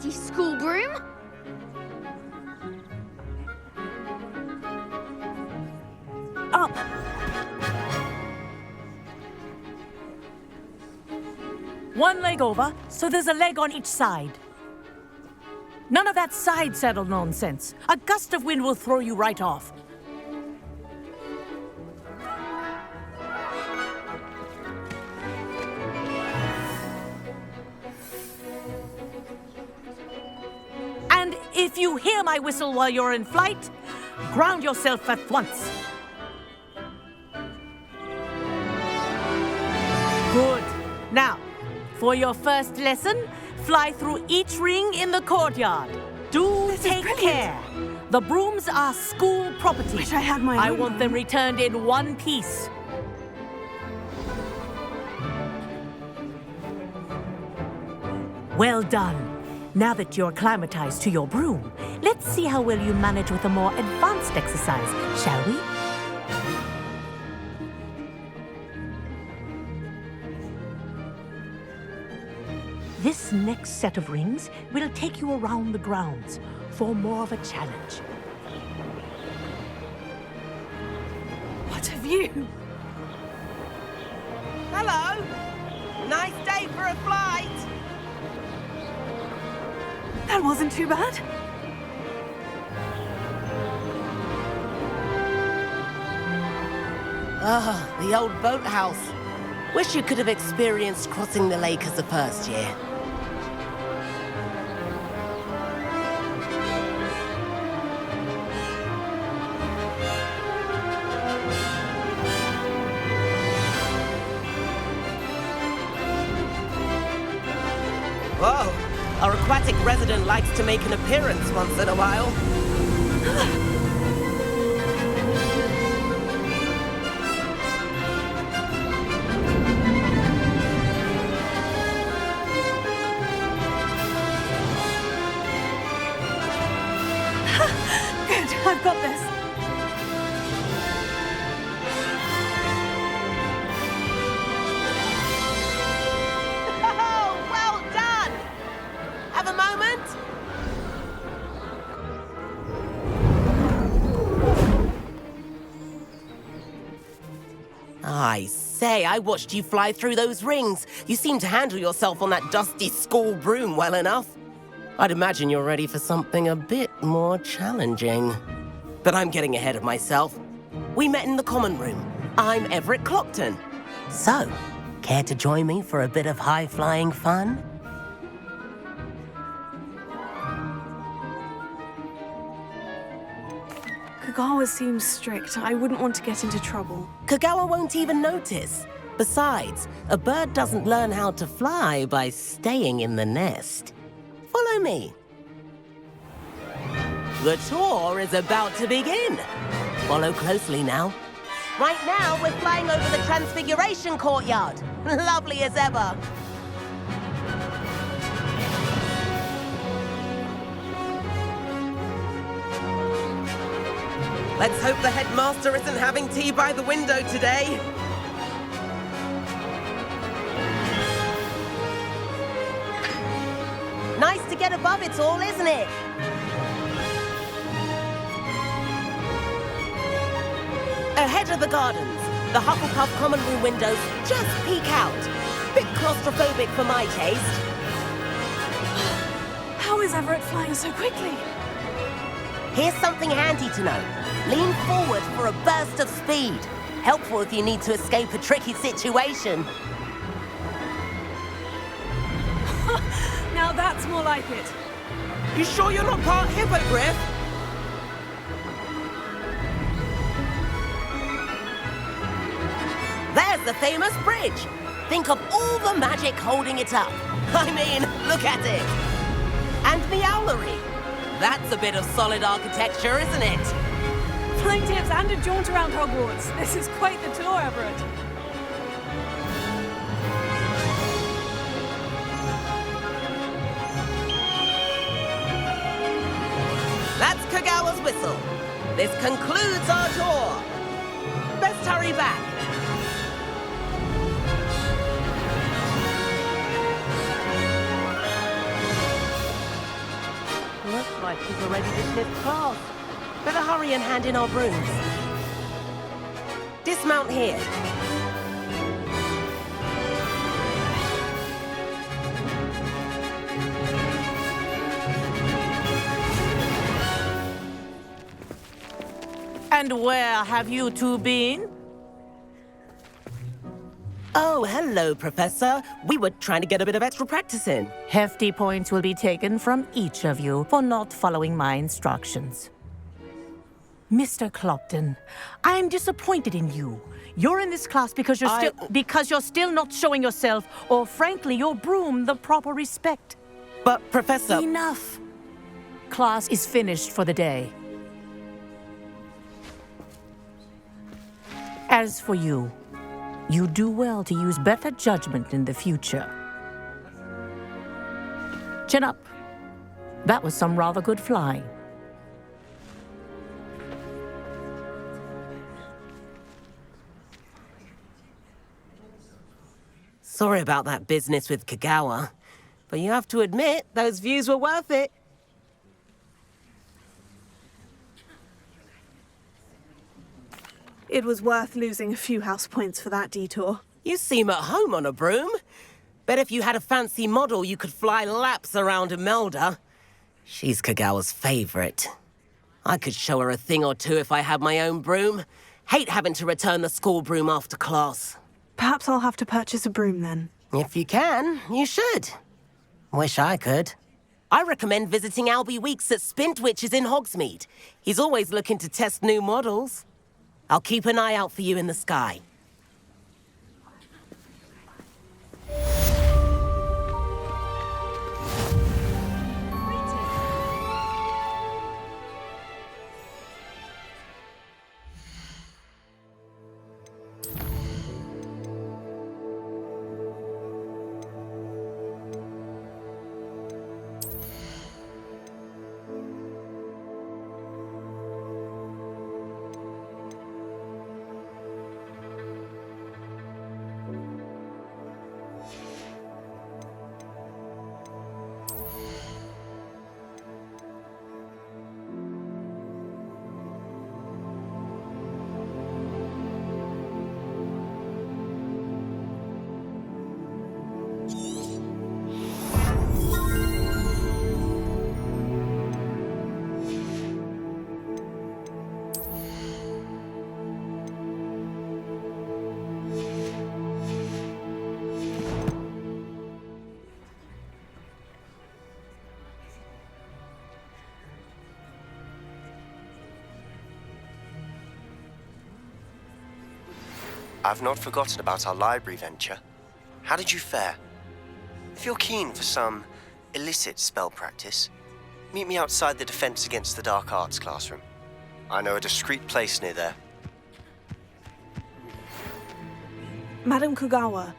dusty school broom. Up! One leg over, so there's a leg on each side. None of that side saddle nonsense. A gust of wind will throw you right off. And if you hear my whistle while you're in flight, ground yourself at once. Good. Now, for your first lesson, fly through each ring in the courtyard. Do take care. The brooms are school property. Wish I had my I own want them returned in one piece. Well done. Now that you're acclimatized to your broom, let's see how well you manage with a more advanced exercise, shall we? This next set of rings will take you around the grounds for more of a challenge. What have you? Hello. Nice day for a flight. That wasn't too bad. Ah, the old boathouse. Wish you could have experienced crossing the lake as the first year. Whoa, our aquatic resident likes to make an appearance once in a while. Good, I've got this. Oh, well done! Have a moment? I say, I watched you fly through those rings. You seem to handle yourself on that dusty school broom well enough. I'd imagine you're ready for something a bit more challenging. But I'm getting ahead of myself. We met in the common room. I'm Everett Clopton. So, care to join me for a bit of high-flying fun? Kagawa seems strict. I wouldn't want to get into trouble. Kagawa won't even notice. Besides, a bird doesn't learn how to fly by staying in the nest. Follow me. The tour is about to begin. Follow closely now. Right now, we're flying over the Transfiguration Courtyard. Lovely as ever. Let's hope the headmaster isn't having tea by the window today. Nice to get above it all, isn't it? Ahead of the gardens, the Hufflepuff common room windows just peek out. Bit claustrophobic for my taste. How is Everett flying so quickly? Here's something handy to know. Lean forward for a burst of speed. Helpful if you need to escape a tricky situation. Now that's more like it. You sure you're not part hippogriff? There's the famous bridge. Think of all the magic holding it up. I mean, look at it. And Meowlery. That's a bit of solid architecture, isn't it? Flying tips and a jaunt around Hogwarts. This is quite the tour, Everett. That's Kagawa's whistle. This concludes our tour. Best hurry back. like she's already dismissed class. Better hurry and hand in our brooms. Dismount here. And where have you two been? Oh, hello, Professor. We were trying to get a bit of extra practice in. Hefty points will be taken from each of you for not following my instructions. Mr. Clopton, I am disappointed in you. You're in this class because you're still not showing yourself, or frankly, your broom, the proper respect. But, Professor... Enough. Class is finished for the day. As for you, you do well to use better judgment in the future. Chin up. That was some rather good flying. Sorry about that business with Kagawa, but you have to admit, those views were worth it. It was worth losing a few house points for that detour. You seem at home on a broom. Bet if you had a fancy model, you could fly laps around Imelda. She's Kagawa's favorite. I could show her a thing or two if I had my own broom. Hate having to return the school broom after class. Perhaps I'll have to purchase a broom then. If you can, you should. Wish I could. I recommend visiting Albie Weeks at Spintwitches in Hogsmeade. He's always looking to test new models. I'll keep an eye out for you in the sky. I've not forgotten about our library venture. How did you fare? If you're keen for some illicit spell practice, meet me outside the Defense Against the Dark Arts classroom. I know a discreet place near there. Madam Kagawa,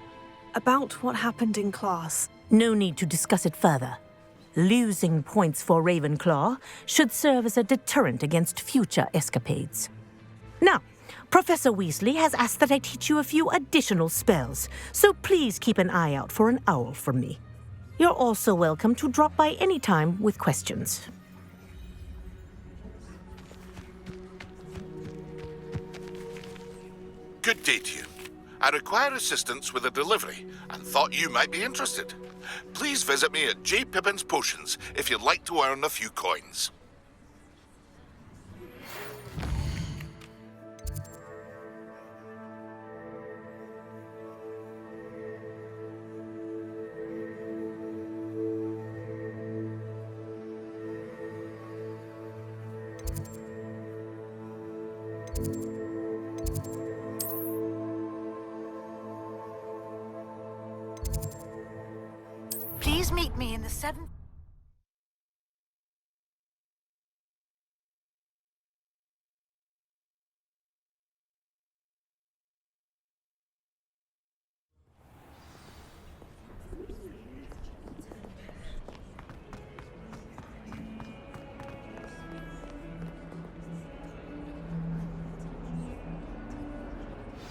about what happened in class. No need to discuss it further. Losing points for Ravenclaw should serve as a deterrent against future escapades. Now, Professor Weasley has asked that I teach you a few additional spells, so please keep an eye out for an owl from me. You're also welcome to drop by any time with questions. Good day to you. I require assistance with a delivery and thought you might be interested. Please visit me at J. Pippin's Potions if you'd like to earn a few coins. Please meet me in the 7th.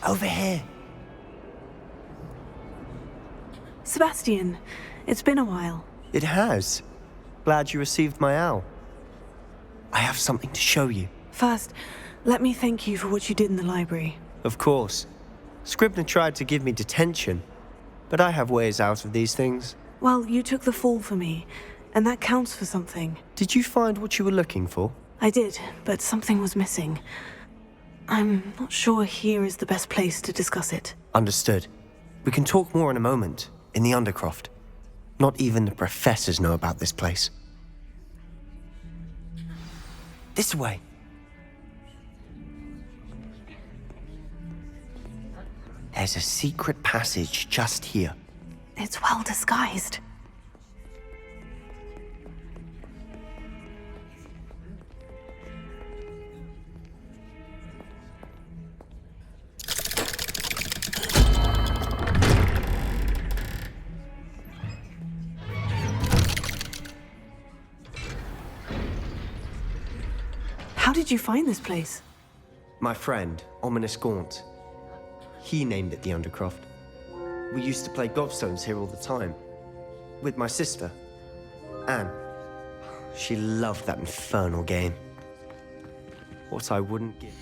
Over here. Sebastian, it's been a while. It has. Glad you received my owl. I have something to show you. First, let me thank you for what you did in the library. Of course. Scribner tried to give me detention, but I have ways out of these things. Well, you took the fall for me, and that counts for something. Did you find what you were looking for? I did, but something was missing. I'm not sure here is the best place to discuss it. Understood. We can talk more in a moment, in the Undercroft. Not even the professors know about this place. This way. There's a secret passage just here. It's well disguised. How did you find this place? My friend, Ominous Gaunt. He named it the Undercroft. We used to play gobstones here all the time. With my sister, Anne. She loved that infernal game. What I wouldn't give.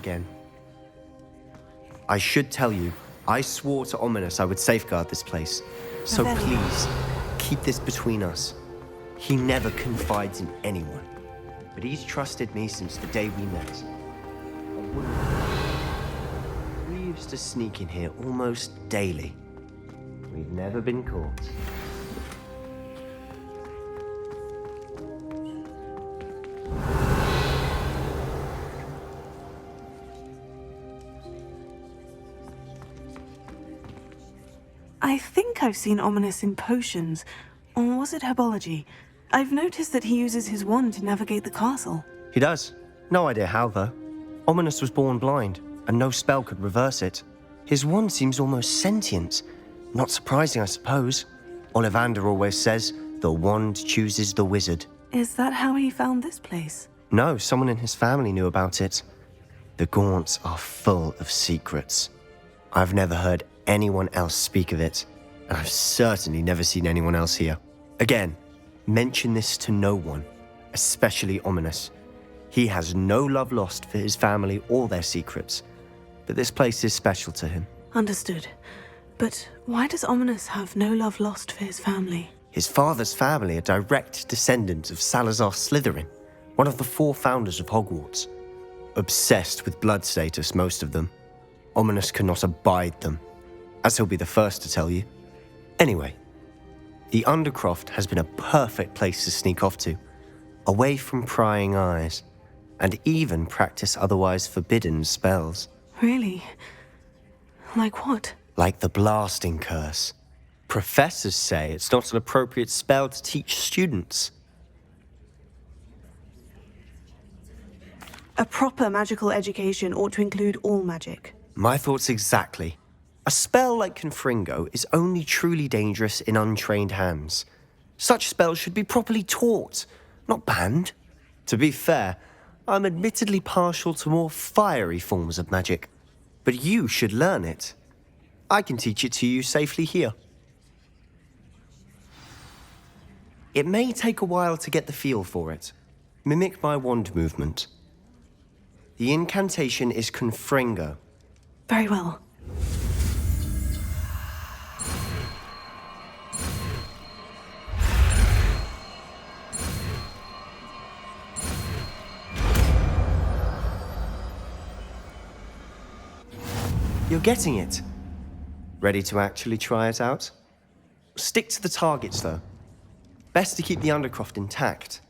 Again. I should tell you, I swore to Ominous I would safeguard this place. So Then- please, keep this between us. He never confides in anyone. But he's trusted me since the day we met. We used to sneak in here almost daily. We've never been caught. I think I've seen Ominous in potions. Or was it herbology? I've noticed that he uses his wand to navigate the castle. He does. No idea how, though. Ominous was born blind, and no spell could reverse it. His wand seems almost sentient. Not surprising, I suppose. Ollivander always says, the wand chooses the wizard. Is that how he found this place? No, someone in his family knew about it. The Gaunts are full of secrets. I've never heard anyone else speak of it, and I've certainly never seen anyone else here. Again, mention this to no one, especially Ominous. He has no love lost for his family or their secrets, but this place is special to him. Understood. But why does Ominous have no love lost for his family? His father's family are direct descendants of Salazar Slytherin, one of the 4 founders of Hogwarts. Obsessed with blood status, most of them. Ominous cannot abide them, as he'll be the first to tell you. Anyway, the Undercroft has been a perfect place to sneak off to, away from prying eyes, and even practice otherwise forbidden spells. Really? Like what? Like the blasting curse. Professors say it's not an appropriate spell to teach students. A proper magical education ought to include all magic. My thoughts exactly. A spell like Confringo is only truly dangerous in untrained hands. Such spells should be properly taught, not banned. To be fair, I'm admittedly partial to more fiery forms of magic, but you should learn it. I can teach it to you safely here. It may take a while to get the feel for it. Mimic my wand movement. The incantation is Confringo. Very well. You're getting it. Ready to actually try it out? Stick to the targets, though. Best to keep the Undercroft intact.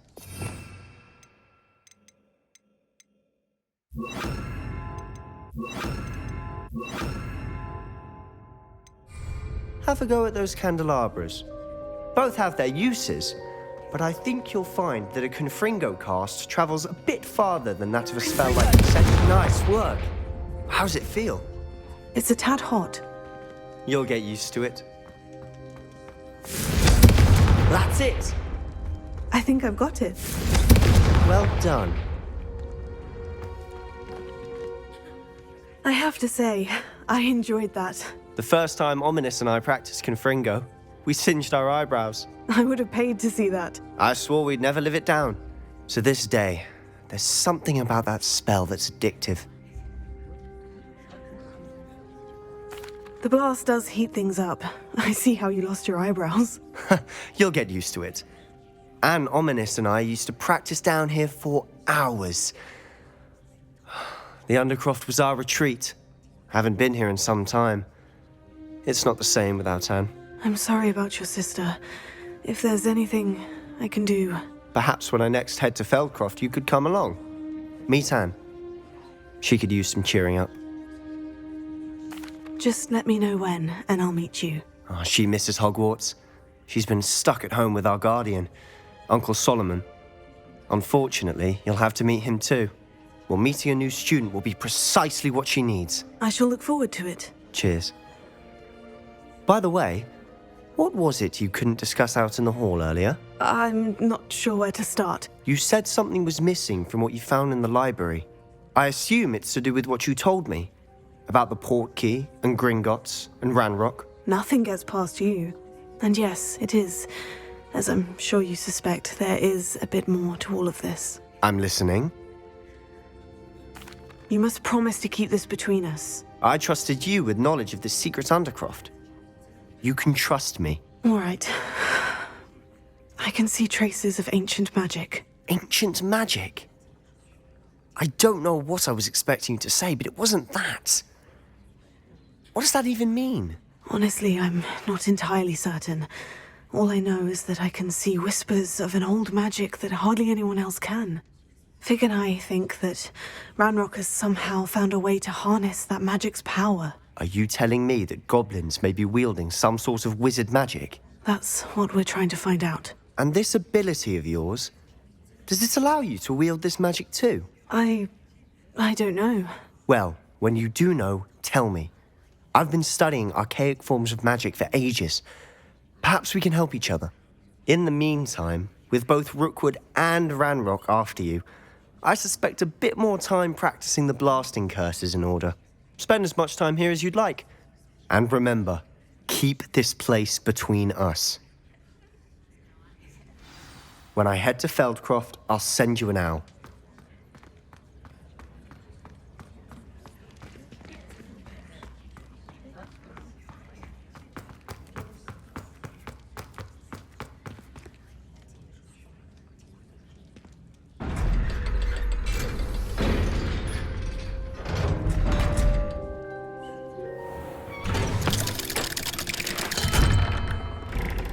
Have a go at those candelabras. Both have their uses, but I think you'll find that a Confringo cast travels a bit farther than that of a spell like Descent. Nice work. How's it feel? It's a tad hot. You'll get used to it. That's it! I think I've got it. Well done. I have to say, I enjoyed that. The first time Ominous and I practiced Confringo, we singed our eyebrows. I would have paid to see that. I swore we'd never live it down. To this day, there's something about that spell that's addictive. The blast does heat things up. I see how you lost your eyebrows. You'll get used to it. Anne Ominous and I used to practice down here for hours. The Undercroft was our retreat. Haven't been here in some time. It's not the same without Anne. I'm sorry about your sister. If there's anything I can do... Perhaps when I next head to Feldcroft, you could come along. Meet Anne. She could use some cheering up. Just let me know when, and I'll meet you. Oh, she misses Hogwarts. She's been stuck at home with our guardian, Uncle Solomon. Unfortunately, you'll have to meet him too. Well, meeting a new student will be precisely what she needs. I shall look forward to it. Cheers. By the way, what was it you couldn't discuss out in the hall earlier? I'm not sure where to start. You said something was missing from what you found in the library. I assume it's to do with what you told me. About the Portkey, and Gringotts, and Ranrock. Nothing gets past you. And yes, it is. As I'm sure you suspect, there is a bit more to all of this. I'm listening. You must promise to keep this between us. I trusted you with knowledge of the secret Undercroft. You can trust me. All right. I can see traces of ancient magic. Ancient magic? I don't know what I was expecting you to say, but it wasn't that. What does that even mean? Honestly, I'm not entirely certain. All I know is that I can see whispers of an old magic that hardly anyone else can. Fig and I think that Ranrock has somehow found a way to harness that magic's power. Are you telling me that goblins may be wielding some sort of wizard magic? That's what we're trying to find out. And this ability of yours, does it allow you to wield this magic too? I don't know. Well, when you do know, tell me. I've been studying archaic forms of magic for ages. Perhaps we can help each other. In the meantime, with both Rookwood and Ranrock after you, I suspect a bit more time practicing the blasting curse is in order. Spend as much time here as you'd like. And remember, keep this place between us. When I head to Feldcroft, I'll send you an owl.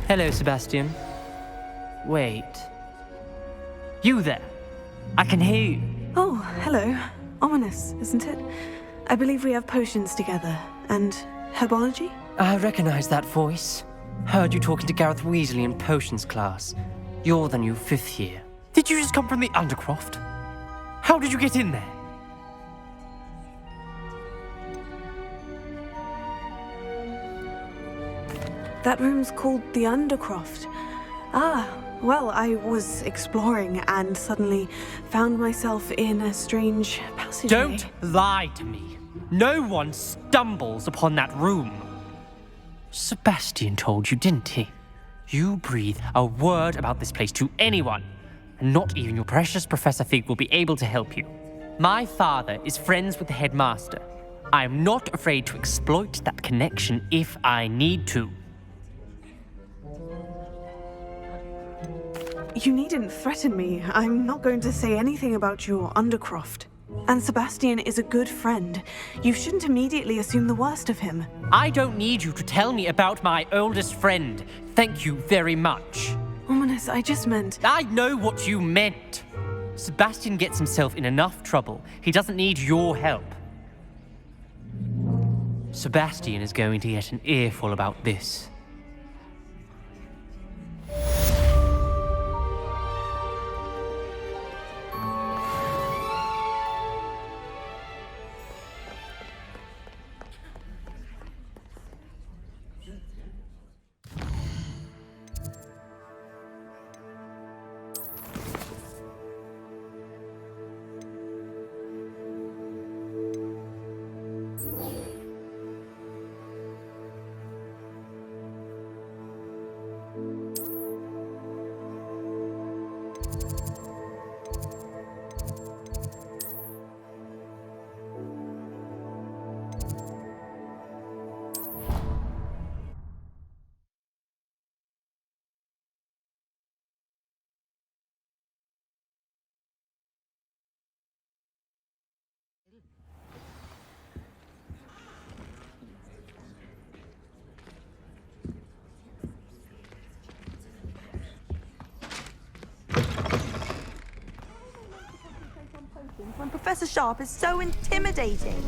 Hello, Sebastian. Wait. You there? I can hear you. Oh, hello. Ominous, isn't it? I believe we have potions together. And herbology? I recognize that voice. Heard you talking to Gareth Weasley in potions class. You're the new 5th year. Did you just come from the Undercroft? How did you get in there? That room's called the Undercroft. Ah, well, I was exploring and suddenly found myself in a strange passageway. Don't lie to me. No one stumbles upon that room. Sebastian told you, didn't he? You breathe a word about this place to anyone, and not even your precious Professor Fig will be able to help you. My father is friends with the headmaster. I am not afraid to exploit that connection if I need to. You needn't threaten me. I'm not going to say anything about your Undercroft. And Sebastian is a good friend. You shouldn't immediately assume the worst of him. I don't need you to tell me about my oldest friend. Thank you very much. Ominous, I just meant... I know what you meant. Sebastian gets himself in enough trouble. He doesn't need your help. Sebastian is going to get an earful about this. When Professor Sharp is so intimidating.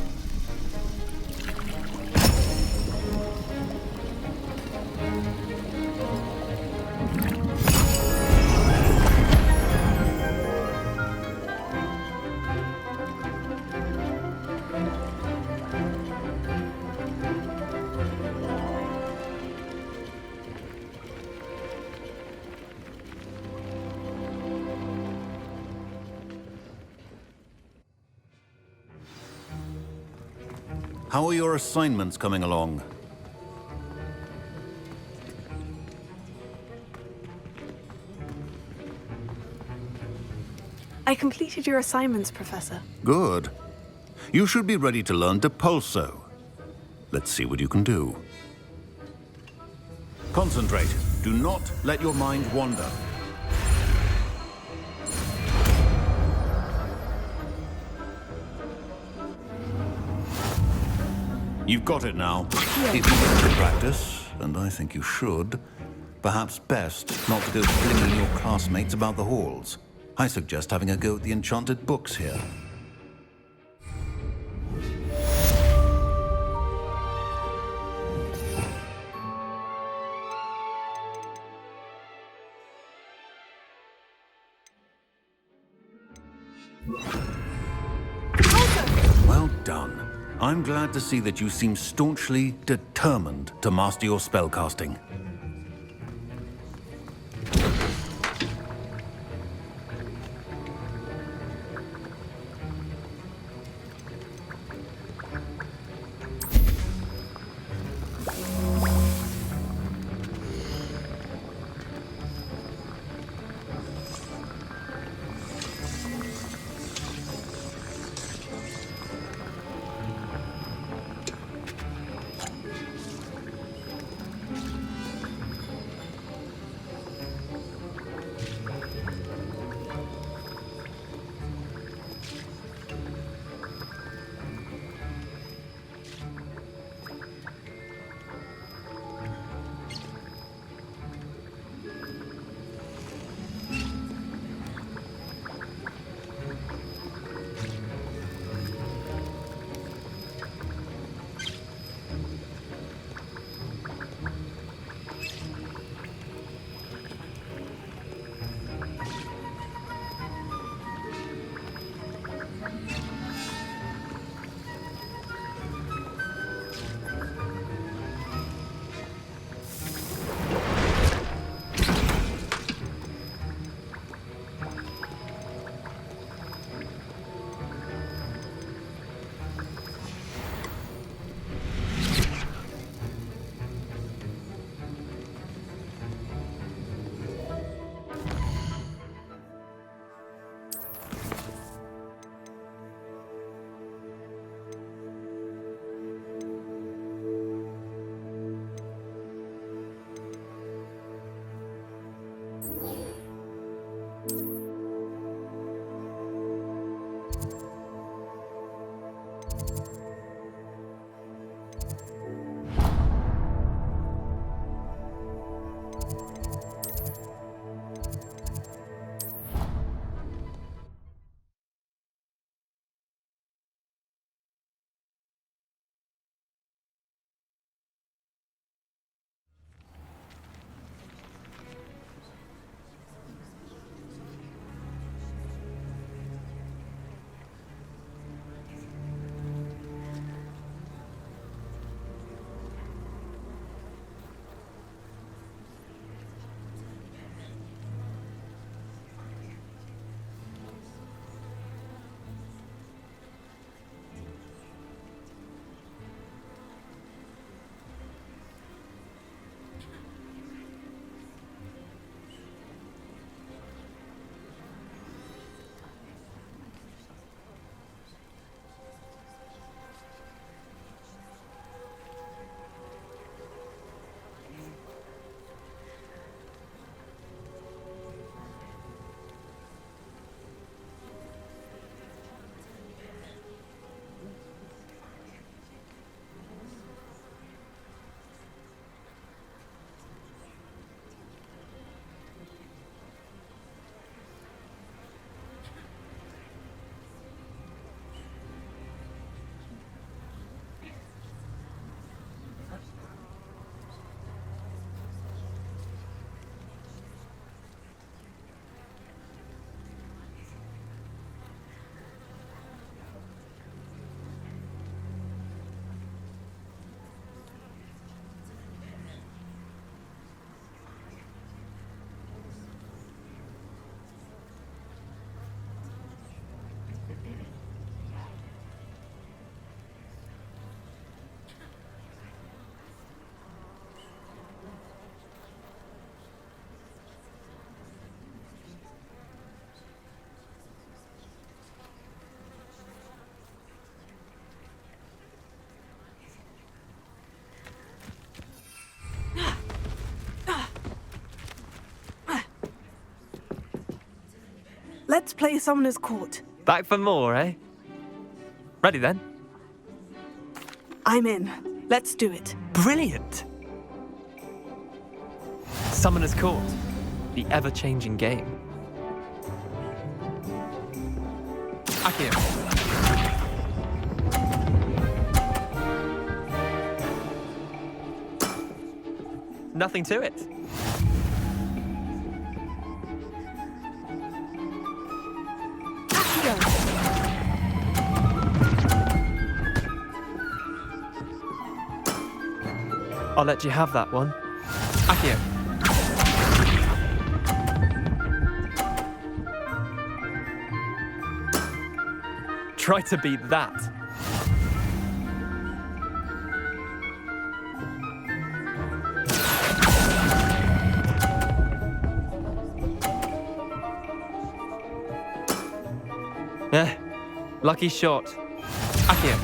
How are your assignments coming along? I completed your assignments, Professor. Good. You should be ready to learn Depulso. Let's see what you can do. Concentrate. Do not let your mind wander. You've got it now. If you want to practice, and I think you should, perhaps best not to go flinging your classmates about the halls. I suggest having a go at the enchanted books here. Well done. I'm glad to see that you seem staunchly determined to master your spellcasting. Let's play Summoner's Court. Back for more, eh? Ready then? I'm in. Let's do it. Brilliant! Summoner's Court, the ever-changing game. Accio. Nothing to it. I'll let you have that one. Accio. Try to beat that. Lucky shot. Accio.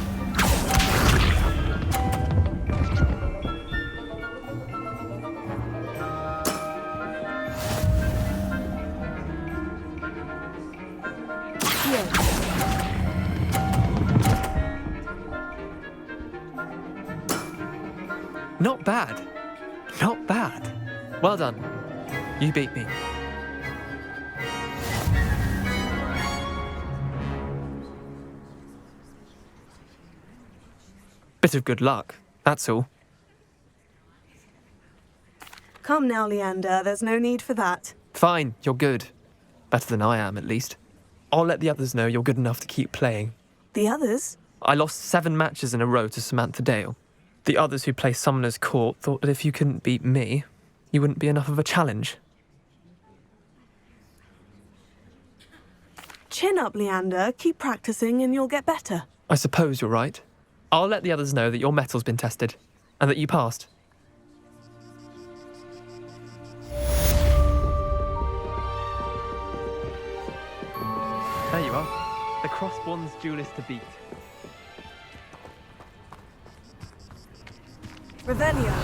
Not bad. Not bad. Well done. You beat me. Bit of good luck, that's all. Come now, Leander. There's no need for that. Fine, you're good. Better than I am, at least. I'll let the others know you're good enough to keep playing. The others? I lost 7 matches in a row to Samantha Dale. The others who play Summoner's Court thought that if you couldn't beat me, you wouldn't be enough of a challenge. Chin up, Leander. Keep practicing and you'll get better. I suppose you're right. I'll let the others know that your metal's been tested, and that you passed. There you are. The Crossbond's duelist to beat. Revelio.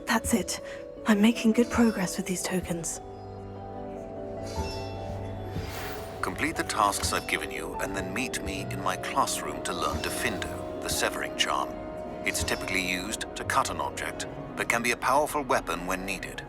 That's it. I'm making good progress with these tokens. Complete the tasks I've given you, and then meet me in my classroom to learn Defindo, the severing charm. It's typically used to cut an object, but can be a powerful weapon when needed.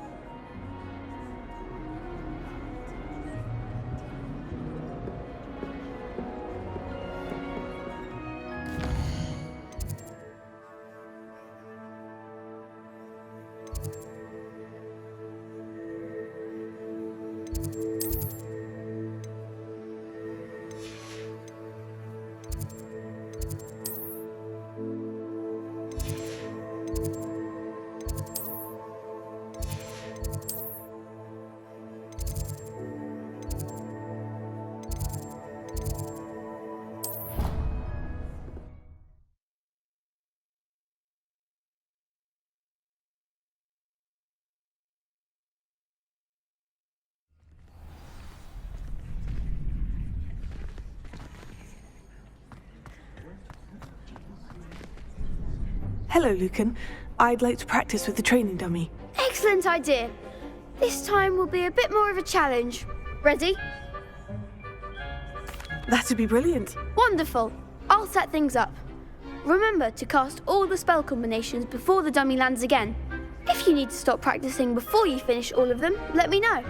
Hello, Lucan. I'd like to practice with the training dummy. Excellent idea. This time will be a bit more of a challenge. Ready? That'd be brilliant. Wonderful. I'll set things up. Remember to cast all the spell combinations before the dummy lands again. If you need to stop practicing before you finish all of them, let me know.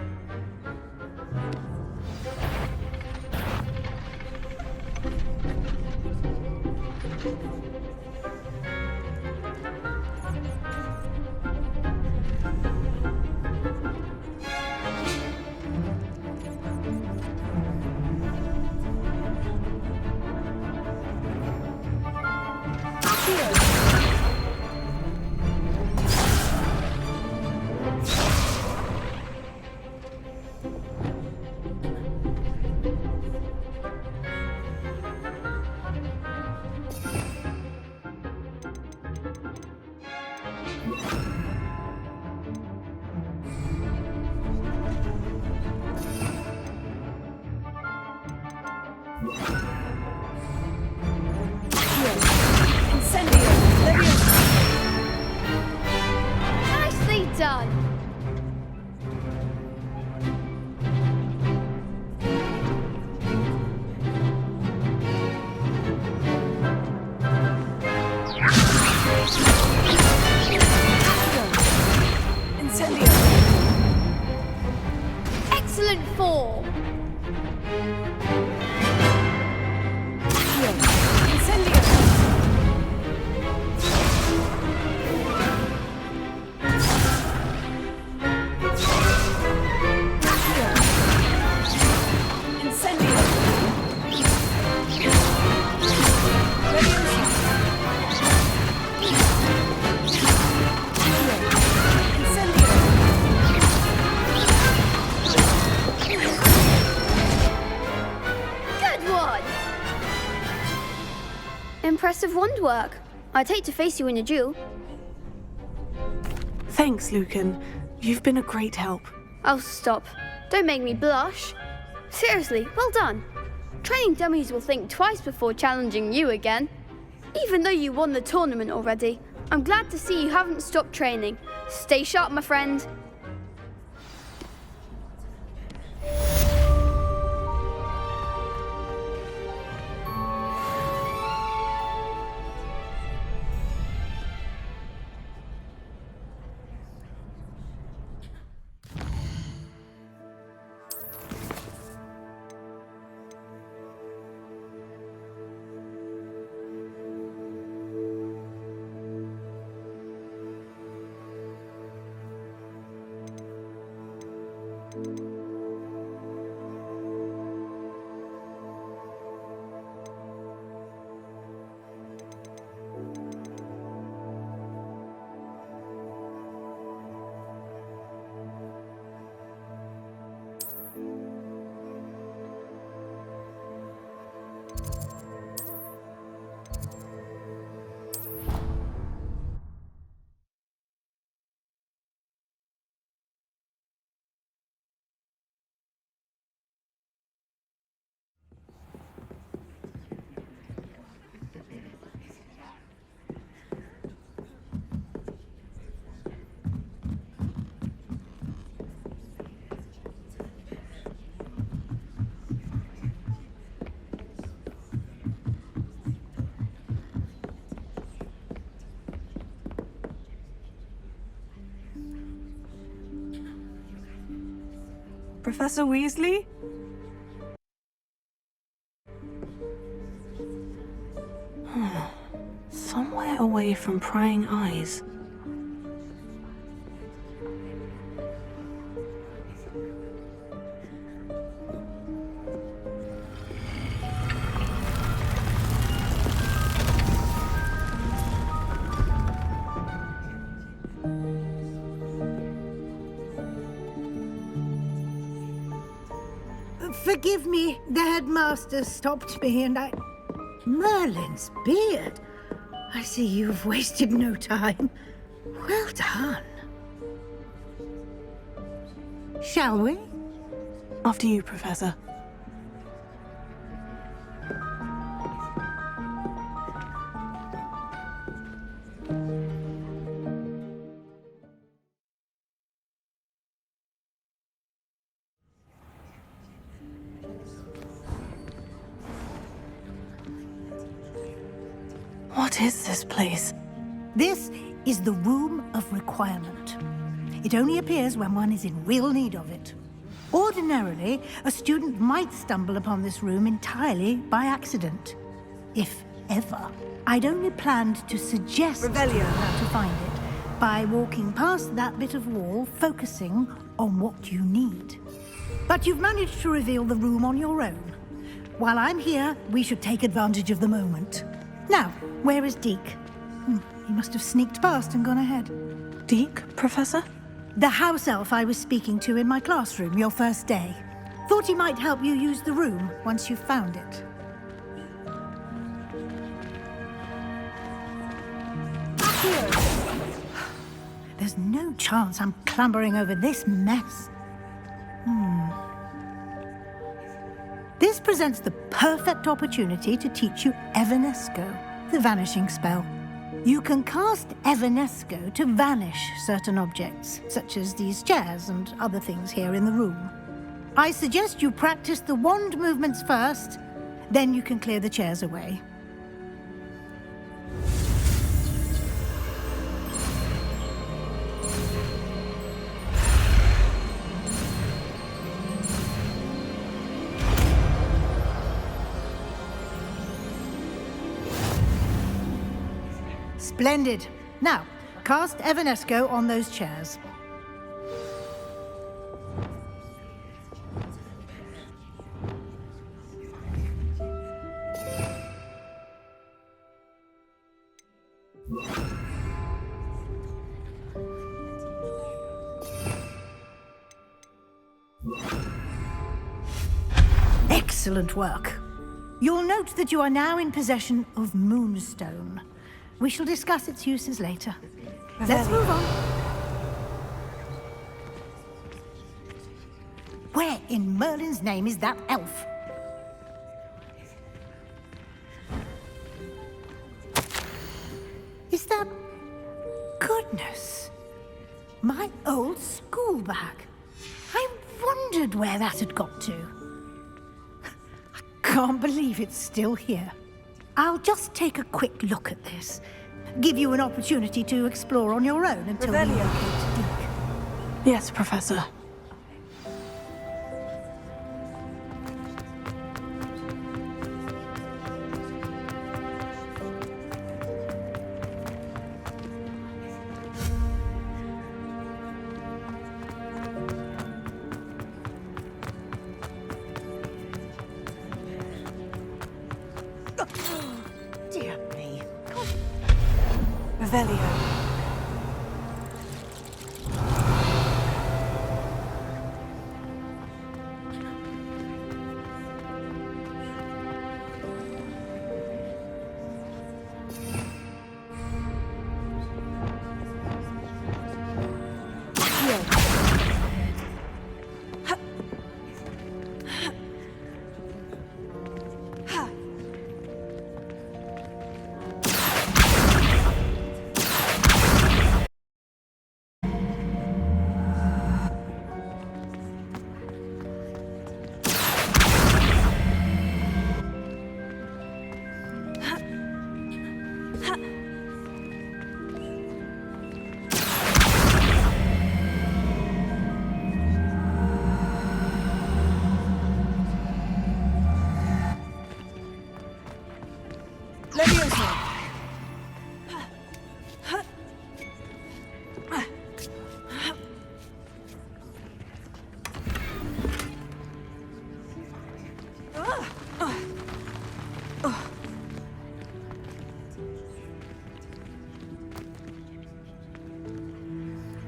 Nicely done. Excellent form. Good one. Impressive wand work. I'd hate to face you in a duel. Thanks, Lucan. You've been a great help. Oh, stop. Don't make me blush. Seriously, well done. Training dummies will think twice before challenging you again. Even though you won the tournament already, I'm glad to see you haven't stopped training. Stay sharp, my friend. Professor Weasley? Somewhere away from prying eyes. Forgive me, the headmaster stopped me and I... Merlin's beard. I see you've wasted no time. Well done. Shall we? After you, Professor. What is this place? This is the Room of Requirement. It only appears when one is in real need of it. Ordinarily, a student might stumble upon this room entirely by accident. If ever. I'd only planned to suggest how to find it by walking past that bit of wall, focusing on what you need. But you've managed to reveal the room on your own. While I'm here, we should take advantage of the moment. Now, where is Deke? He must have sneaked past and gone ahead. Deke, Professor? The house elf I was speaking to in my classroom your first day. Thought he might help you use the room once you found it. There's no chance I'm clambering over this mess. This presents the perfect opportunity to teach you Evanesco, the vanishing spell. You can cast Evanesco to vanish certain objects, such as these chairs and other things here in the room. I suggest you practice the wand movements first, then you can clear the chairs away. Splendid. Now, cast Evanesco on those chairs. Excellent work. You'll note that you are now in possession of Moonstone. We shall discuss its uses later. Let's move on. Where in Merlin's name is that elf? Is that... Goodness. My old school bag. I wondered where that had got to. I can't believe it's still here. I'll just take a quick look at this. Give you an opportunity to explore on your own until we locate Deke. Yes, Professor. Dear me. Revelio.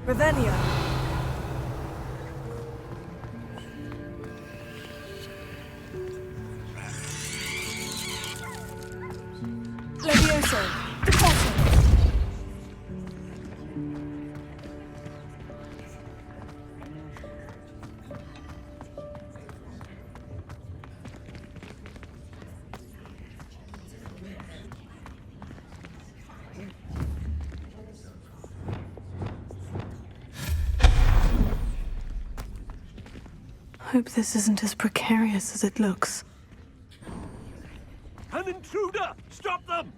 Revelio. Levioso. Defensive. Hope this isn't as precarious as it looks. An intruder! Stop them!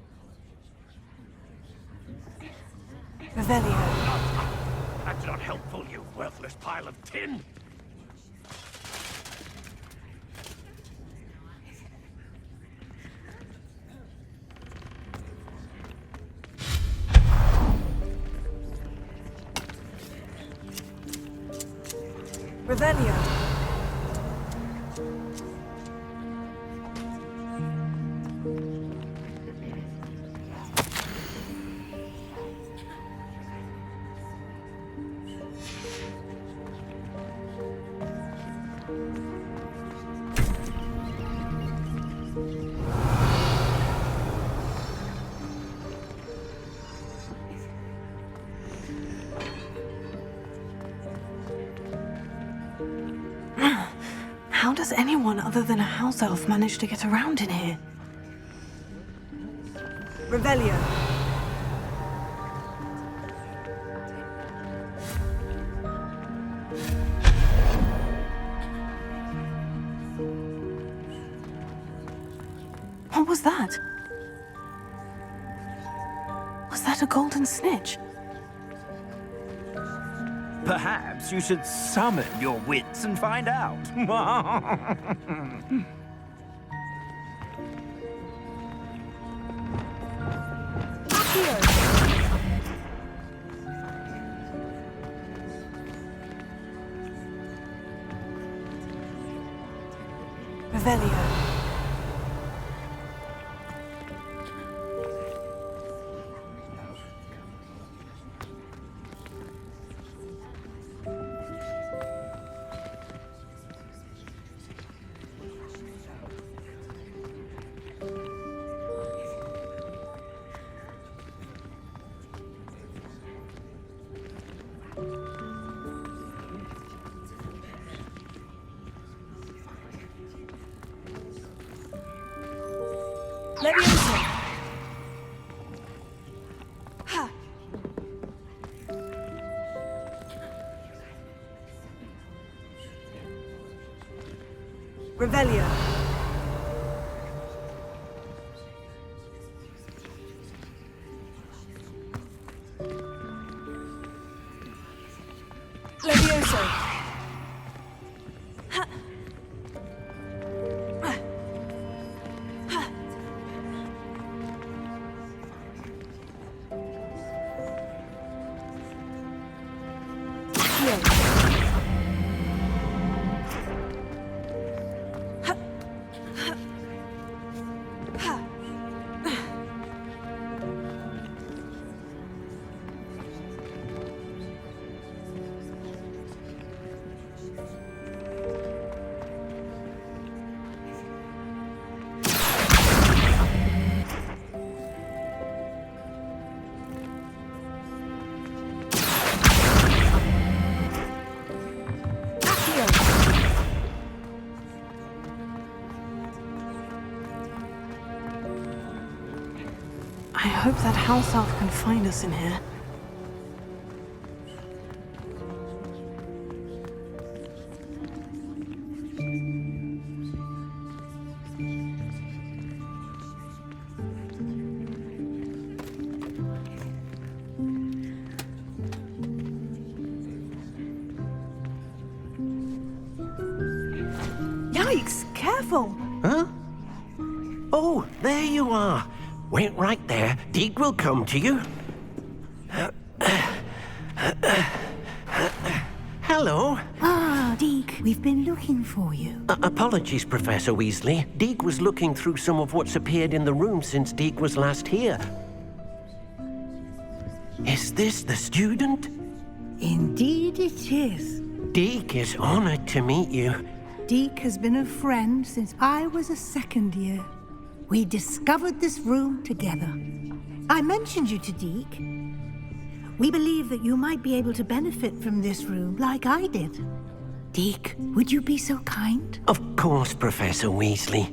Revelio. That's not helpful, you worthless pile of tin! Revelio. does anyone other than a house elf manage to get around in here? Revelio. What was that? Was that a golden snitch? Perhaps you should summon your wits and find out. Revelio. Leviosa. Ha. Revelio. Levioso. Ha. Ah. Ha. Accio. Ha. Ha. Ha. Accio. I hope that house elf can find us in here. Yikes! Careful! Huh? Oh, there you are. Wait right there. Deke will come to you. Hello. Ah, Deke, we've been looking for you. Apologies, Professor Weasley. Deke was looking through some of what's appeared in the room since Deke was last here. Is this the student? Indeed it is. Deke is honored to meet you. Deke has been a friend since I was a second year. We discovered this room together. I mentioned you to Deke. We believe that you might be able to benefit from this room like I did. Deke, would you be so kind? Of course, Professor Weasley.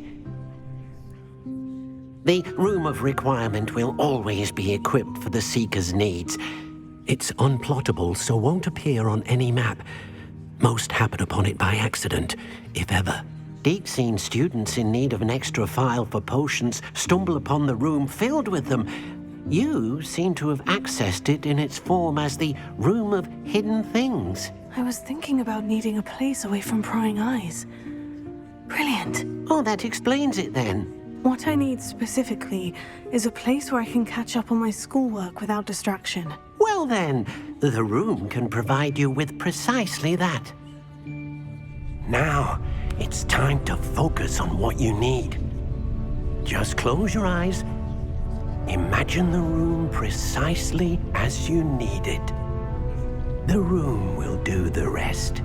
The Room of Requirement will always be equipped for the Seeker's needs. It's unplottable, so won't appear on any map. Most happen upon it by accident, if ever. Deke's seen students in need of an extra file for potions stumble upon the room filled with them. You seem to have accessed it in its form as the Room of Hidden Things. I was thinking about needing a place away from prying eyes. Brilliant. Oh, that explains it then. What I need specifically is a place where I can catch up on my schoolwork without distraction. Well then, the room can provide you with precisely that. Now, it's time to focus on what you need. Just close your eyes. Imagine the room precisely as you need it. The room will do the rest.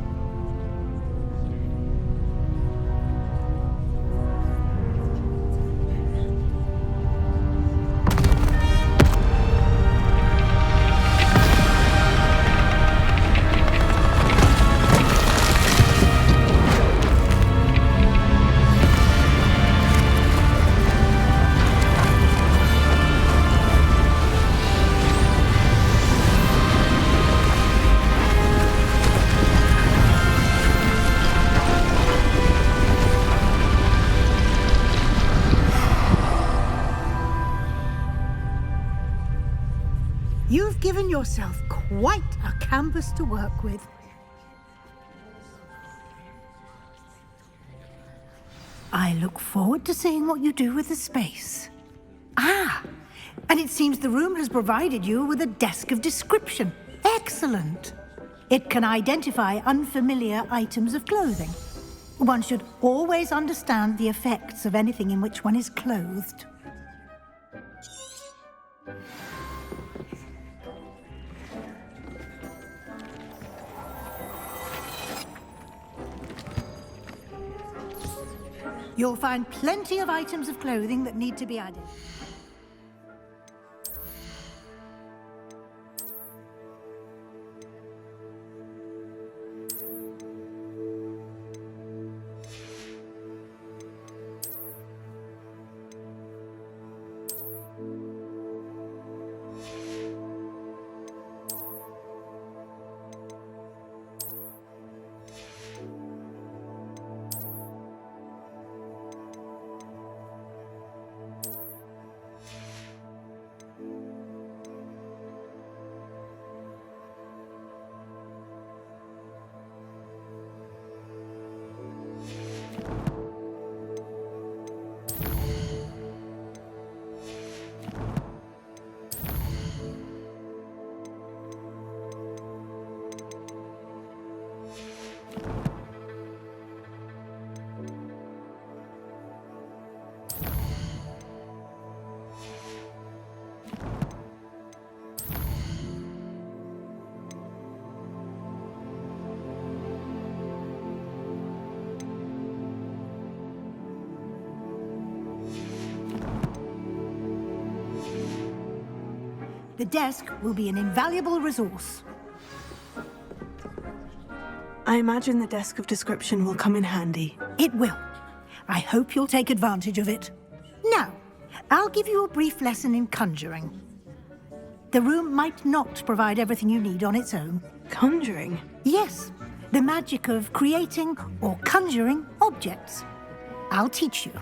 You've given yourself quite a canvas to work with. I look forward to seeing what you do with the space. Ah, and it seems the room has provided you with a desk of description. Excellent. It can identify unfamiliar items of clothing. One should always understand the effects of anything in which one is clothed. You'll find plenty of items of clothing that need to be added. The desk will be an invaluable resource. I imagine the desk of description will come in handy. It will. I hope you'll take advantage of it. Now, I'll give you a brief lesson in conjuring. The room might not provide everything you need on its own. Conjuring? Yes, the magic of creating or conjuring objects. I'll teach you.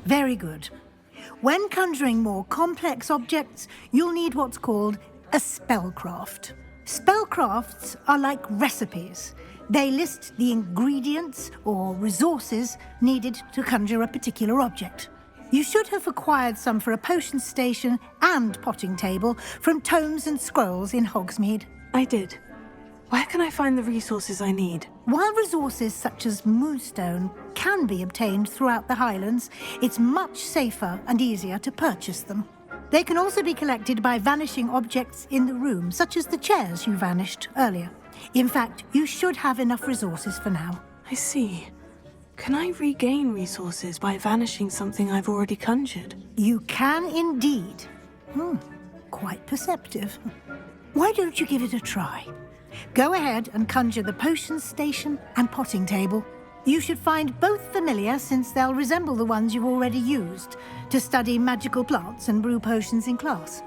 Very good. When conjuring more complex objects, you'll need what's called a spellcraft. Spellcrafts are like recipes. They list the ingredients or resources needed to conjure a particular object. You should have acquired some for a potion station and potting table from tomes and scrolls in Hogsmeade. I did. Where can I find the resources I need? While resources such as moonstone can be obtained throughout the Highlands, it's much safer and easier to purchase them. They can also be collected by vanishing objects in the room, such as the chairs you vanished earlier. In fact, you should have enough resources for now. I see. Can I regain resources by vanishing something I've already conjured? You can indeed. Quite perceptive. Why don't you give it a try? Go ahead and conjure the potion station and potting table. You should find both familiar, since they'll resemble the ones you've already used to study magical plants and brew potions in class.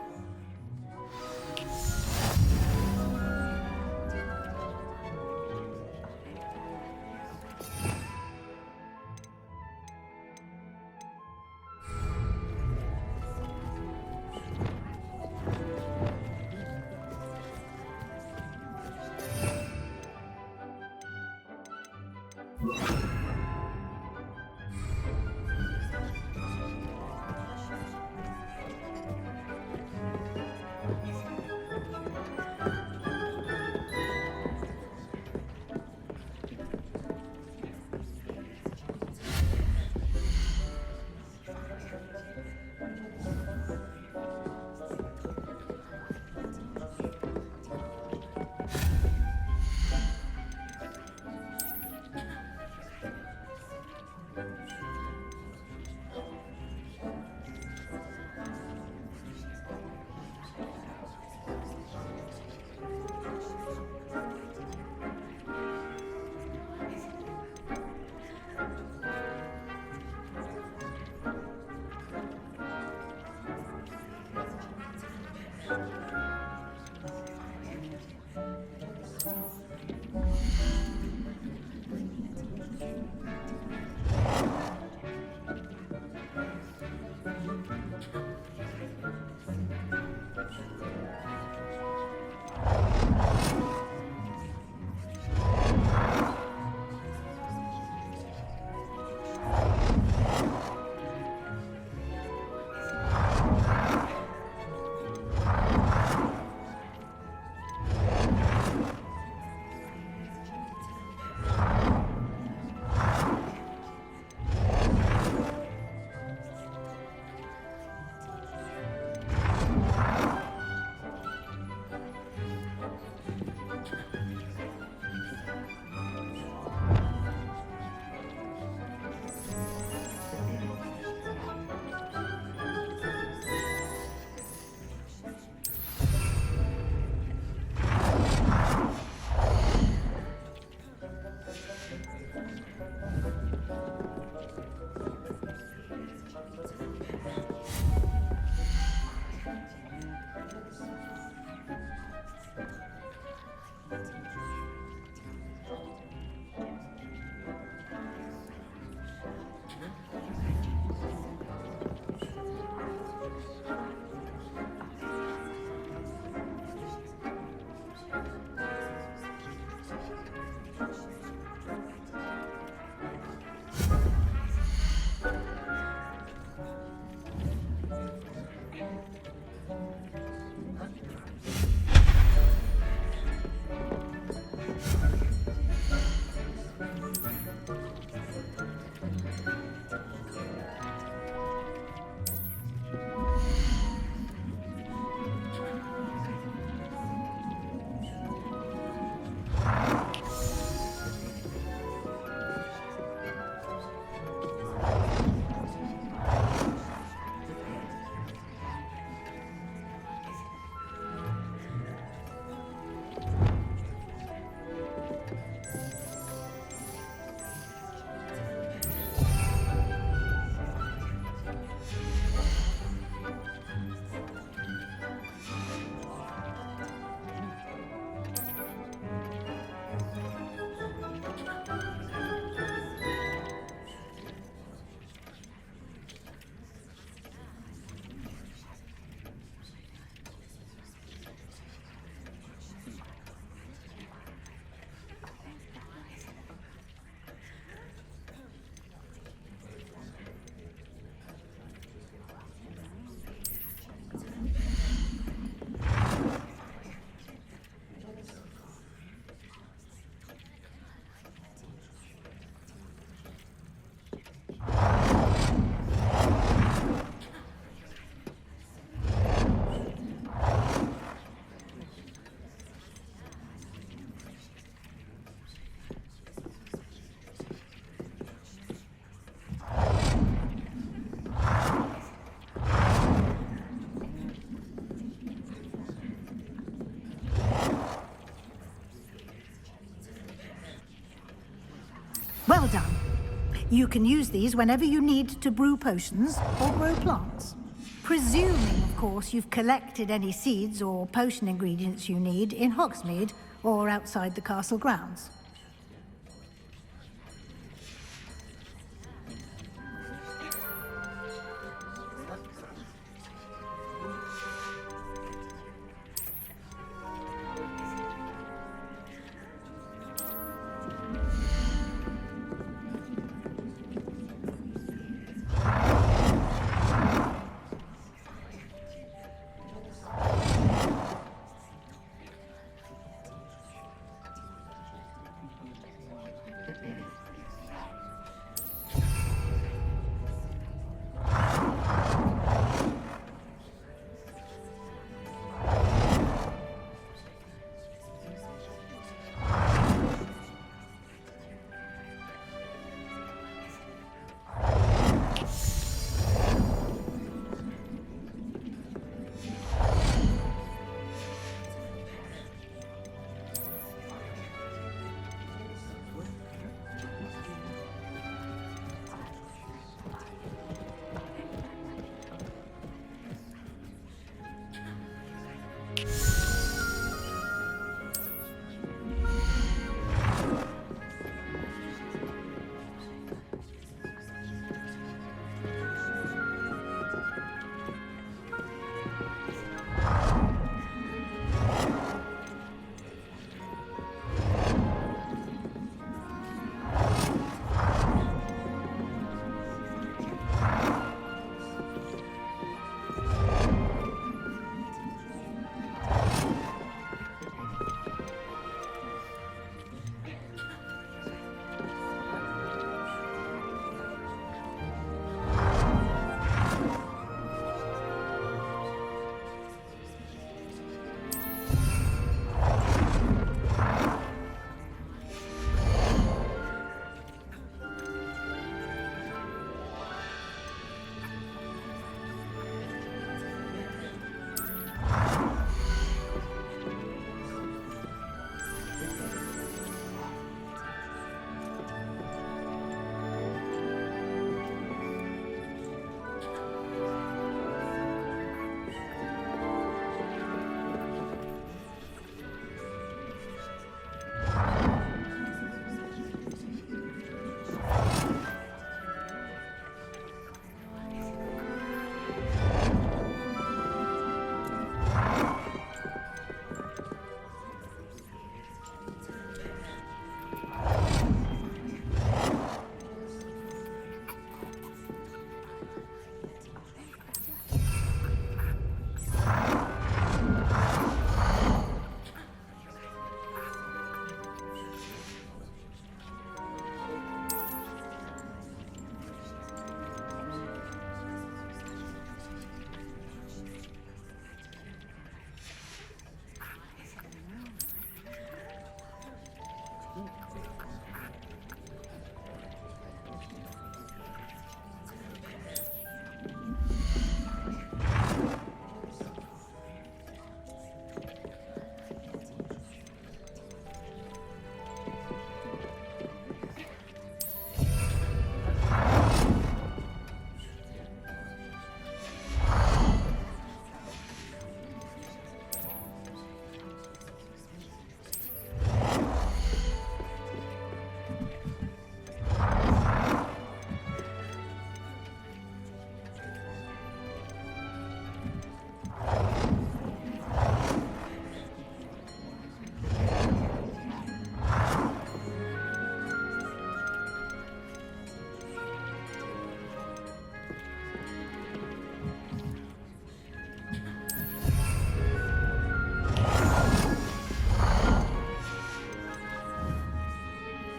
You can use these whenever you need to brew potions or grow plants. Presuming, of course, you've collected any seeds or potion ingredients you need in Hogsmeade or outside the castle grounds.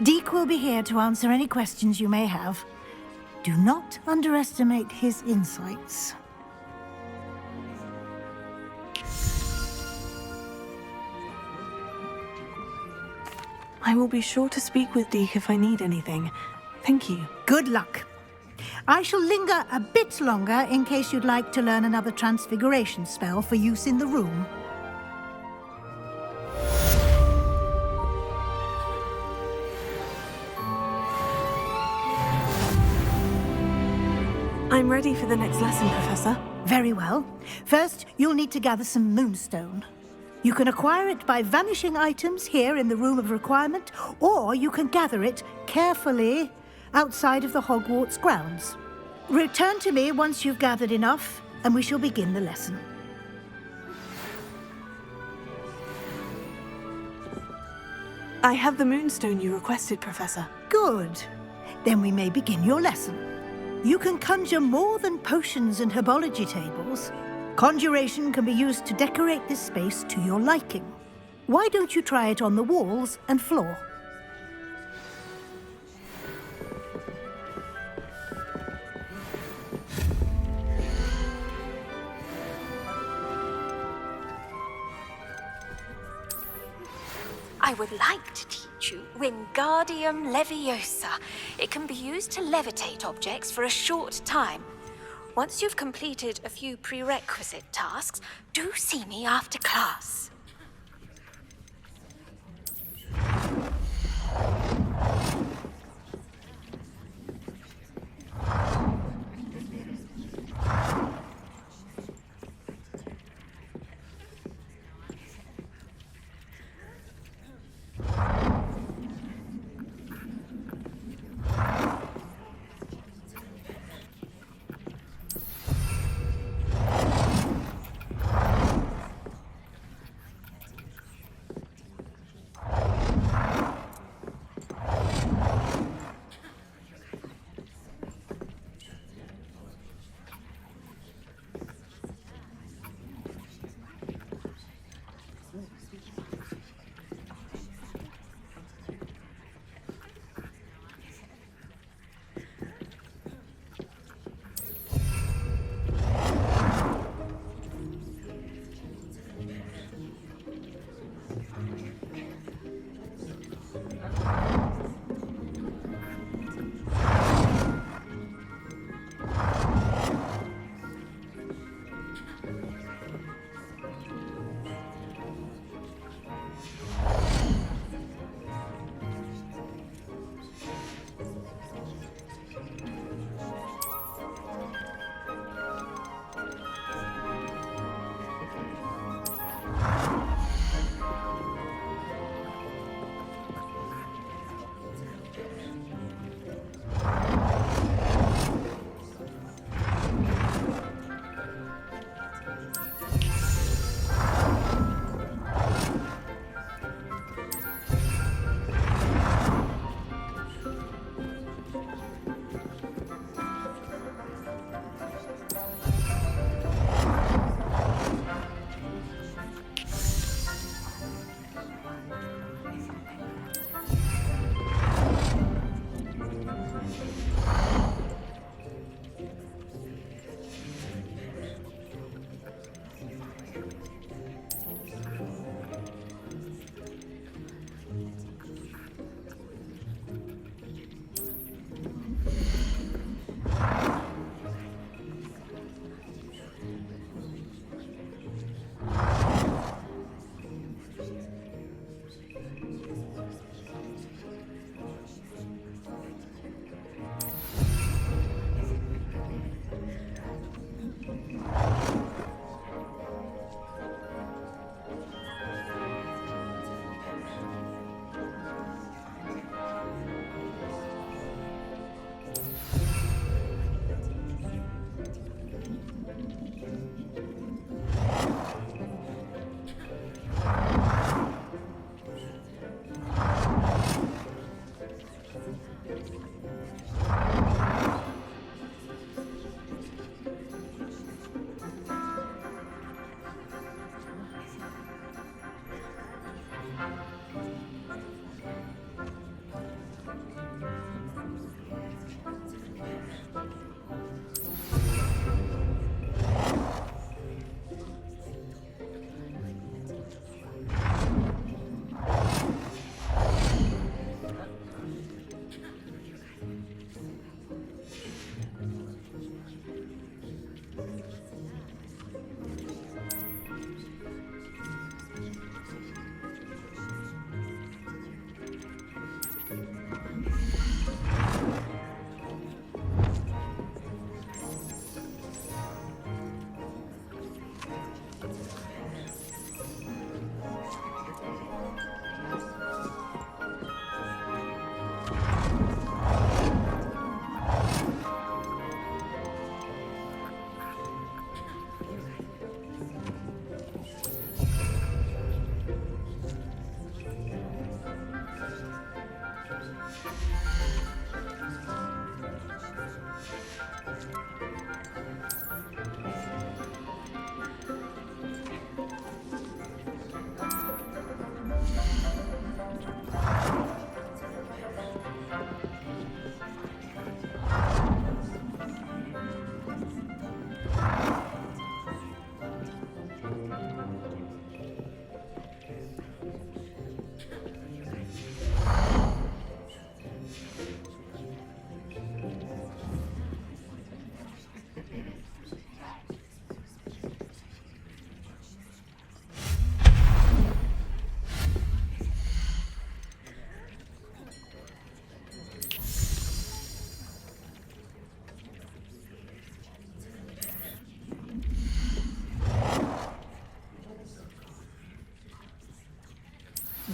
Deke will be here to answer any questions you may have. Do not underestimate his insights. I will be sure to speak with Deke if I need anything. Thank you. Good luck. I shall linger a bit longer in case you'd like to learn another transfiguration spell for use in the room. I'm ready for the next lesson, Professor. Very well. First, you'll need to gather some moonstone. You can acquire it by vanishing items here in the Room of Requirement, or you can gather it carefully outside of the Hogwarts grounds. Return to me once you've gathered enough, and we shall begin the lesson. I have the moonstone you requested, Professor. Good. Then we may begin your lesson. You can conjure more than potions and herbology tables. Conjuration can be used to decorate this space to your liking. Why don't you try it on the walls and floor? I would like to teach you Wingardium Leviosa. It can be used to levitate objects for a short time. Once you've completed a few prerequisite tasks, do see me after class.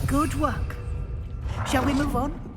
Good work. Shall we move on?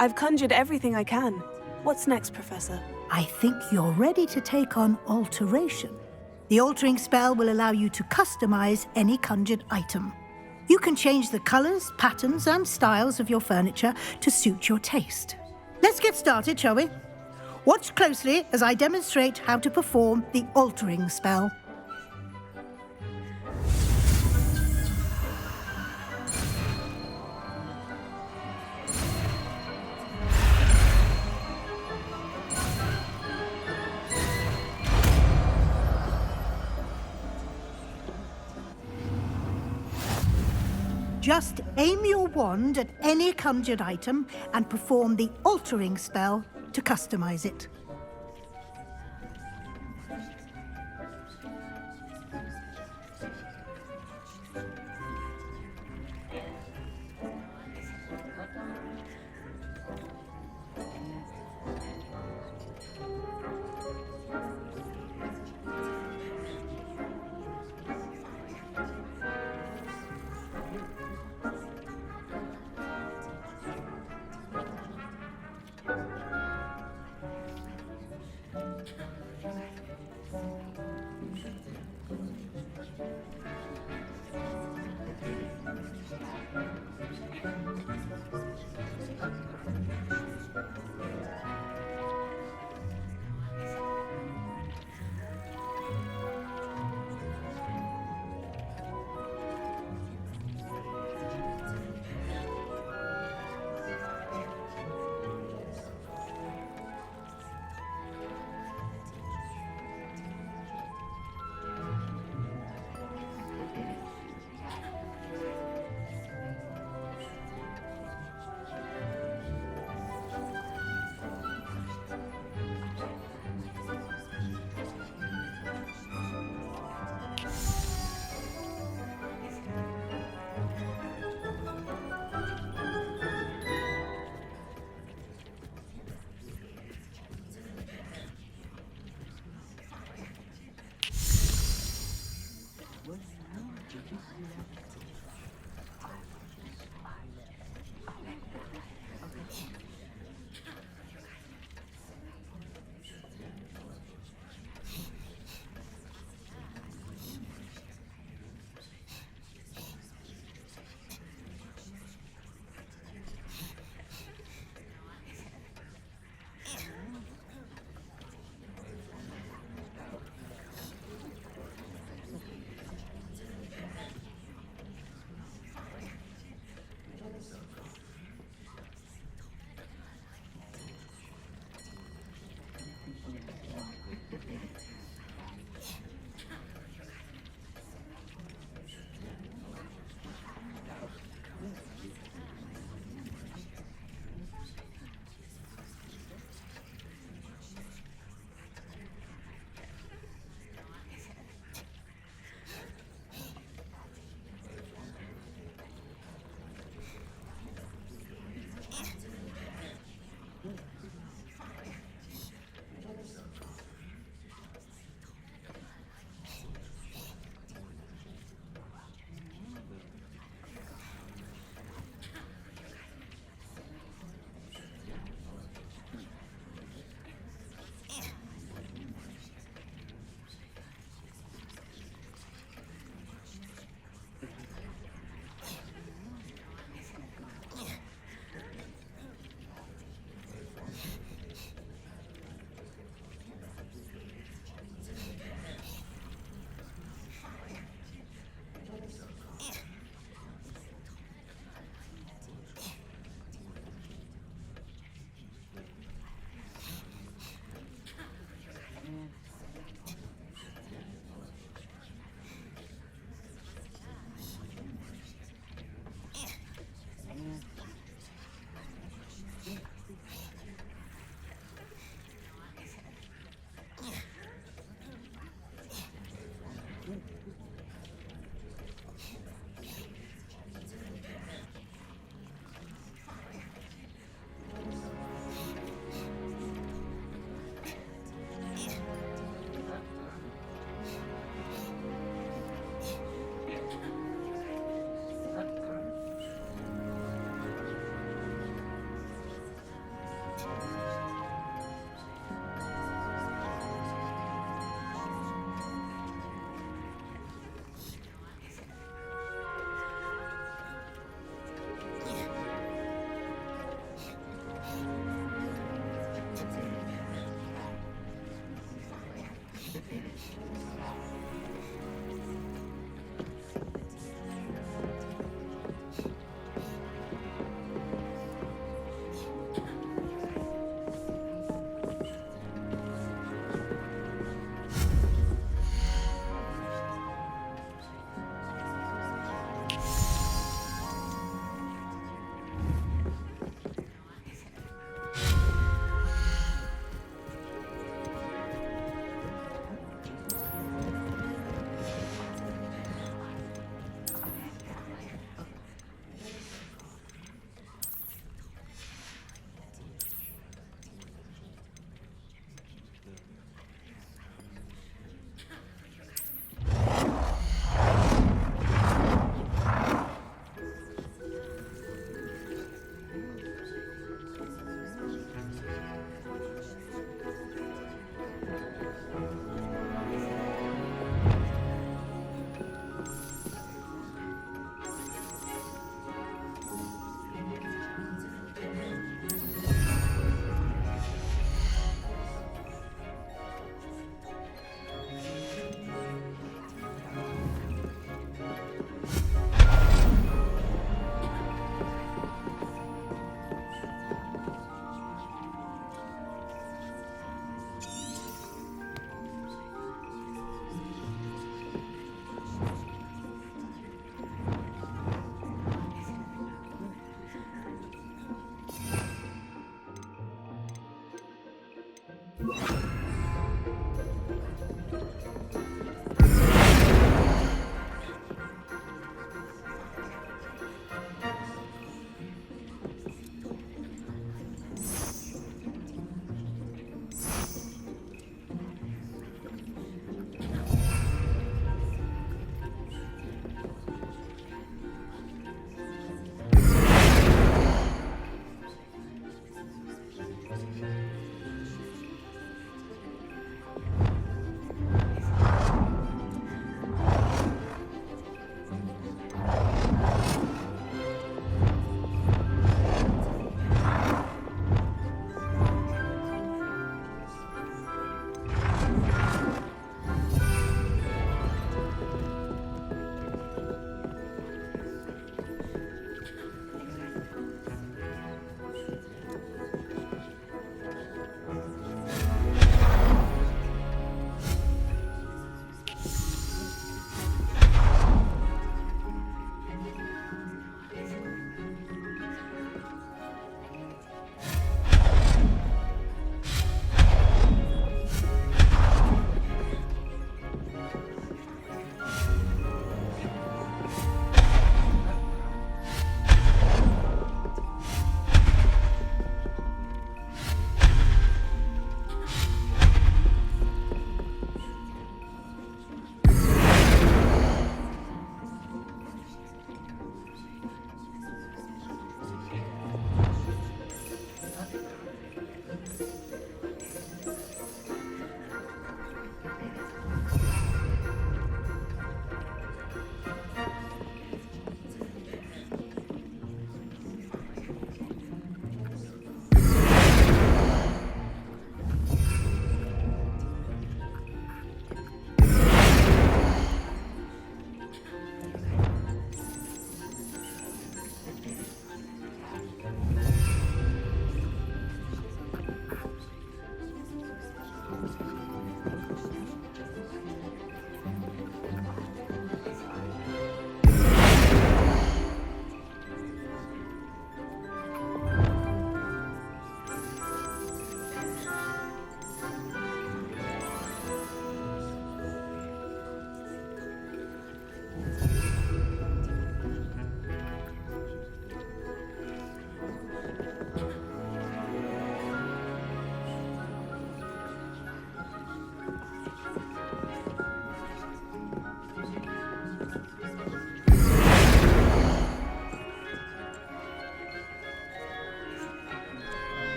I've conjured everything I can. What's next, Professor? I think you're ready to take on alteration. The altering spell will allow you to customize any conjured item. You can change the colors, patterns, and styles of your furniture to suit your taste. Let's get started, shall we? Watch closely as I demonstrate how to perform the altering spell. Just aim your wand at any conjured item and perform the altering spell to customize it.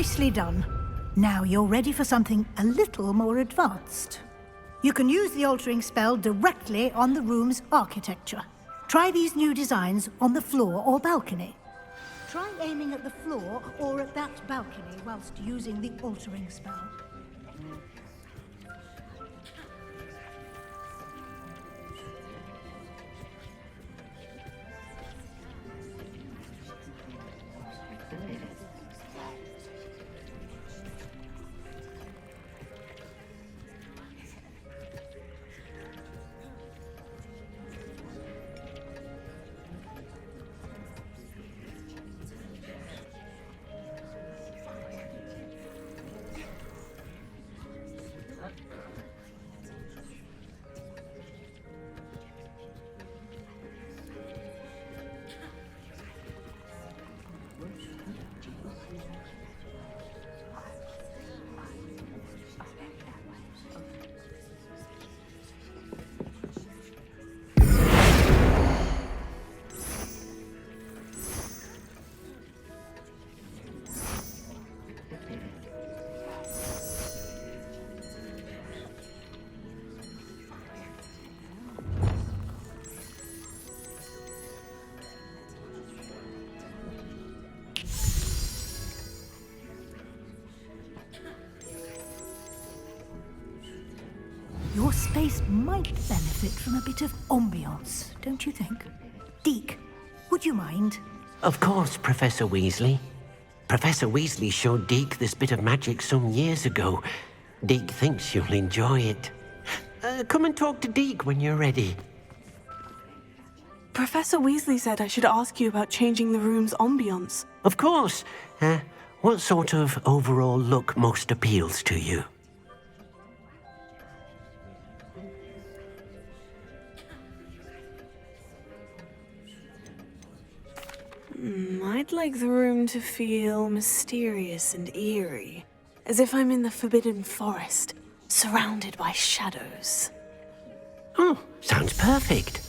Nicely done. Now you're ready for something a little more advanced. You can use the altering spell directly on the room's architecture. Try these new designs on the floor or balcony. Try aiming at the floor or at that balcony whilst using the altering spell. Your space might benefit from a bit of ambiance, don't you think? Deke, would you mind? Of course, Professor Weasley. Professor Weasley showed Deke this bit of magic some years ago. Deke thinks you'll enjoy it. Come and talk to Deke when you're ready. Professor Weasley said I should ask you about changing the room's ambiance. Of course. What sort of overall look most appeals to you? I'd like the room to feel mysterious and eerie, as if I'm in the Forbidden Forest, surrounded by shadows. Oh, sounds perfect.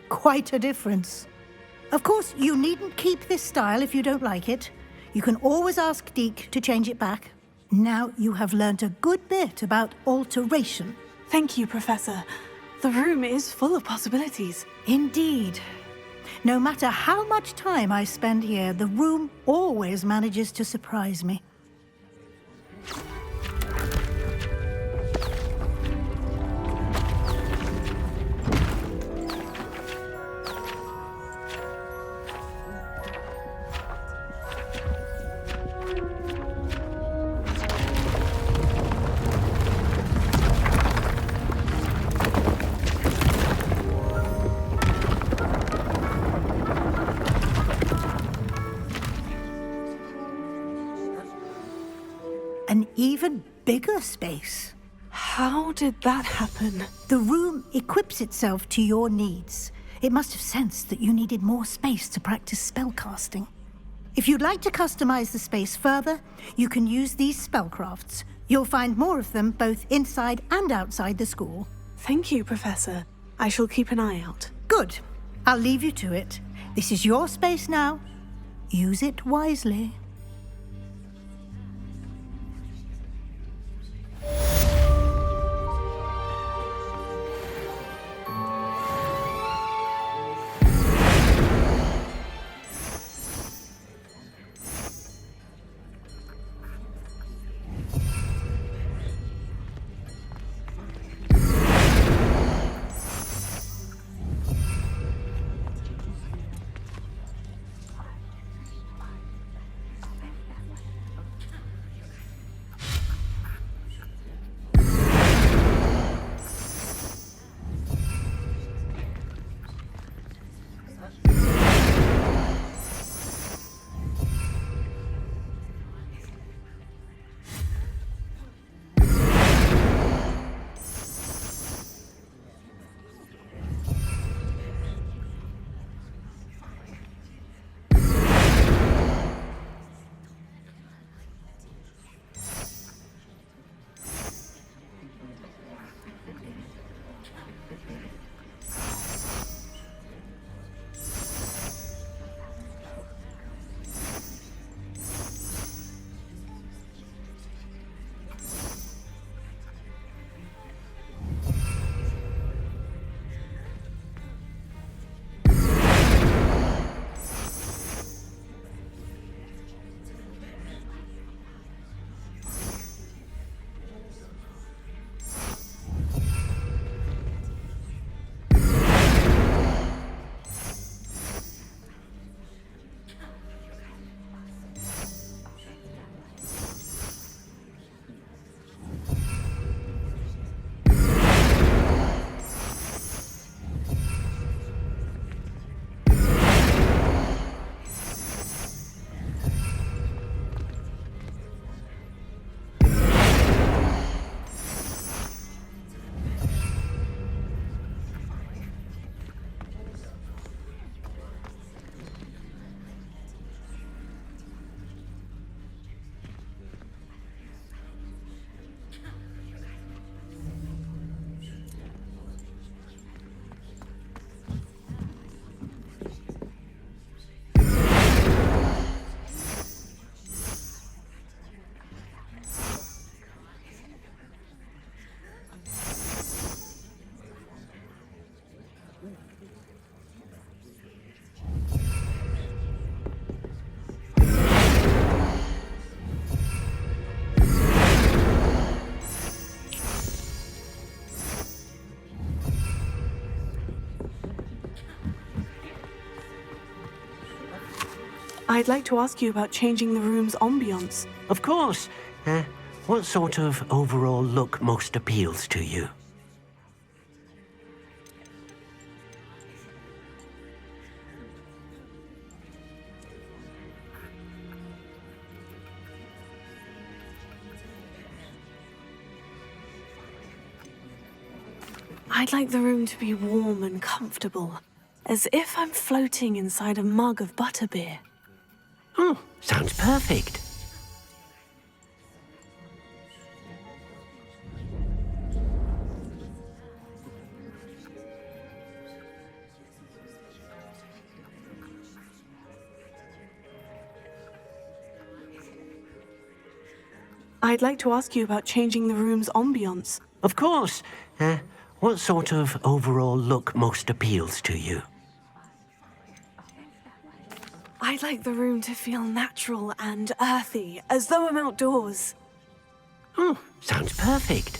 Quite a difference. Of course, you needn't keep this style if you don't like it. You can always ask Deke to change it back. Now you have learnt a good bit about alteration. Thank you, Professor. The room is full of possibilities. Indeed. No matter how much time I spend here, the room always manages to surprise me. An even bigger space. How did that happen? The room equips itself to your needs. It must have sensed that you needed more space to practice spellcasting. If you'd like to customize the space further, you can use these spellcrafts. You'll find more of them both inside and outside the school. Thank you, Professor. I shall keep an eye out. Good. I'll leave you to it. This is your space now. Use it wisely. I'd like to ask you about changing the room's ambiance. Of course. What sort of overall look most appeals to you? I'd like the room to be warm and comfortable, as if I'm floating inside a mug of butterbeer. Oh, sounds perfect. I'd like to ask you about changing the room's ambiance. Of course. What sort of overall look most appeals to you? I'd like the room to feel natural and earthy, as though I'm outdoors. Oh, sounds perfect.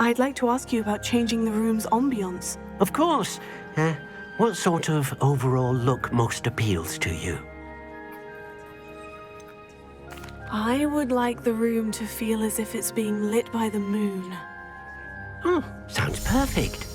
I'd like to ask you about changing the room's ambiance. Of course. What sort of overall look most appeals to you? I would like the room to feel as if it's being lit by the moon. Oh, sounds perfect.